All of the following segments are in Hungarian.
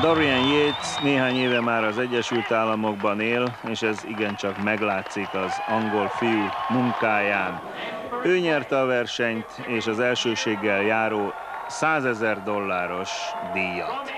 Dorian Yates néhány éve már az Egyesült Államokban él, és ez igencsak meglátszik az angol fiú munkáján. Ő nyerte a versenyt, és az elsőséggel járó $100,000 díjat.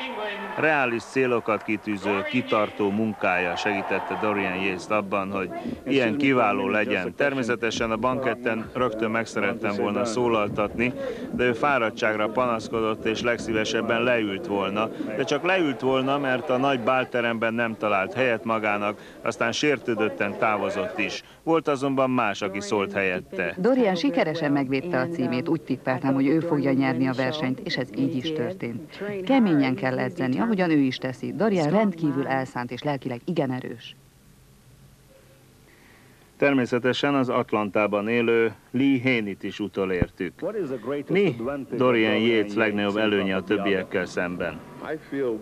Reális célokat kitűző, kitartó munkája segítette Dorian Yates-t abban, hogy ilyen kiváló legyen. Természetesen a banketten rögtön meg szerettem volna szólaltatni, de ő fáradtságra panaszkodott, és legszívesebben leült volna. De csak leült volna, mert a nagy bálteremben nem talált helyet magának, aztán sértődötten távozott is. Volt azonban más, aki szólt helyette. Dorian sikeresen megvédte a címét, úgy tippeltem, hogy ő fogja nyerni a versenyt, és ez így is történt. Keményen kell edzeni, ahogyan ő is teszi. Dorian rendkívül elszánt és lelkileg igen erős. Természetesen az Atlantában élő Lee Haney-t is utolértük. Mi Dorian Yates legnagyobb előnye a többiekkel szemben?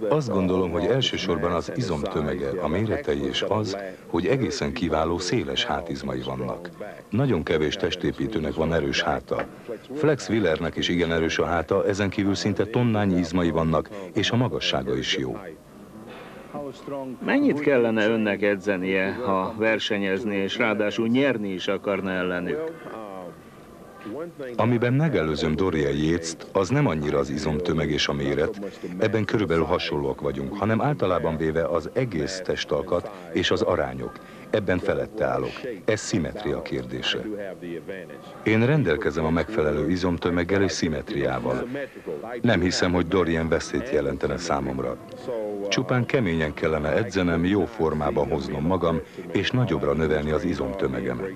Azt gondolom, hogy elsősorban az izomtömege, a méretei és az, hogy egészen kiváló széles hátizmai vannak. Nagyon kevés testépítőnek van erős háta. Flex Wheelernek is igen erős a háta, ezen kívül szinte tonnányi izmai vannak, és a magassága is jó. Mennyit kellene önnek edzenie, ha versenyezni, és ráadásul nyerni is akarna ellenük? Amiben megelőzöm Dorian Yates-t, az nem annyira az izomtömeg és a méret, ebben körülbelül hasonlóak vagyunk, hanem általában véve az egész testalkat és az arányok. Ebben felette állok. Ez szimmetria kérdése. Én rendelkezem a megfelelő izomtömeggel és szimmetriával. Nem hiszem, hogy Dorian veszélyt jelentene számomra. Csupán keményen kellene edzenem, jó formában hoznom magam, és nagyobbra növelni az izomtömegemet.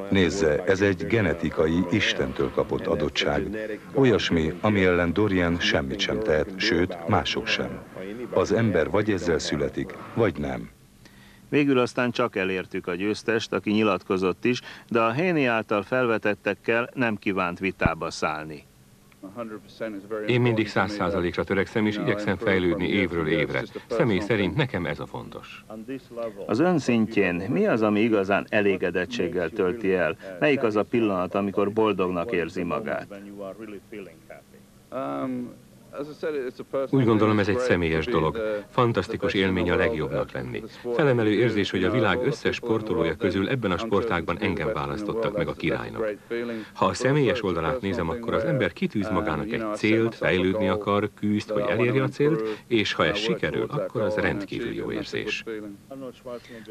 Nézze, ez egy genetikai, Istentől kapott adottság, olyasmi, ami ellen Dorian semmit sem tehet, sőt, mások sem. Az ember vagy ezzel születik, vagy nem. Végül aztán csak elértük a győztest, aki nyilatkozott is, de a Haney által felvetettekkel nem kívánt vitába szállni. Én mindig 100%-ra törekszem, és igyekszem fejlődni évről évre. Személy szerint nekem ez a fontos. Az ön szintjén mi az, ami igazán elégedettséggel tölti el? Melyik az a pillanat, amikor boldognak érzi magát? Úgy gondolom, ez egy személyes dolog. Fantasztikus élmény a legjobbnak lenni. Felemelő érzés, hogy a világ összes sportolója közül ebben a sportágban engem választottak meg a királynak. Ha a személyes oldalát nézem, akkor az ember kitűz magának egy célt, fejlődni akar, küzd, hogy elérje a célt, és ha ez sikerül, akkor az rendkívül jó érzés.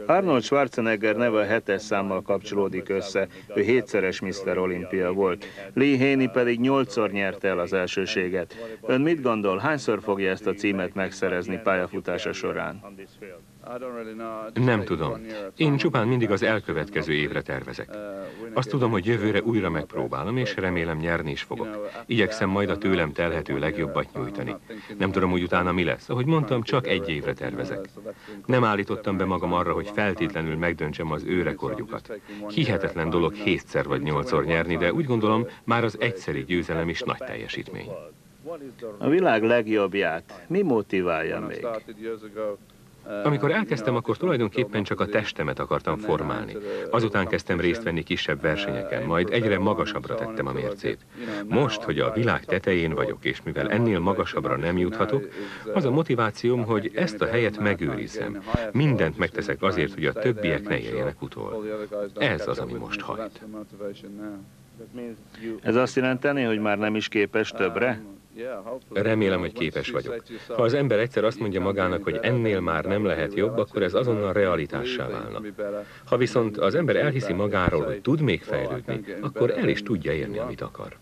Arnold Schwarzenegger neve a 7-es számmal kapcsolódik össze. Ő 7-szeres Mr. Olympia volt. Lee Haney pedig 8-szor nyerte el az elsőséget. Ön mit gondol, hányszor fogja ezt a címet megszerezni pályafutása során? Nem tudom. Én csupán mindig az elkövetkező évre tervezek. Azt tudom, hogy jövőre újra megpróbálom, és remélem nyerni is fogok. Igyekszem majd a tőlem telhető legjobbat nyújtani. Nem tudom, hogy utána mi lesz. Ahogy mondtam, csak egy évre tervezek. Nem állítottam be magam arra, hogy feltétlenül megdöntsem az ő rekordjukat. Hihetetlen dolog 7-szer vagy 8-szor nyerni, de úgy gondolom, már az egyszeri győzelem is nagy teljesítmény. A világ legjobbját mi motiválja még? Amikor elkezdtem, akkor tulajdonképpen csak a testemet akartam formálni. Azután kezdtem részt venni kisebb versenyeken, majd egyre magasabbra tettem a mércét. Most, hogy a világ tetején vagyok, és mivel ennél magasabbra nem juthatok, az a motivációm, hogy ezt a helyet megőrizzem. Mindent megteszek azért, hogy a többiek ne érjenek utol. Ez az, ami most hajt. Ez azt jelenteni, hogy már nem is képes többre? Remélem, hogy képes vagyok. Ha az ember egyszer azt mondja magának, hogy ennél már nem lehet jobb, akkor ez azonnal realitássá válna. Ha viszont az ember elhiszi magáról, hogy tud még fejlődni, akkor el is tudja érni, amit akar.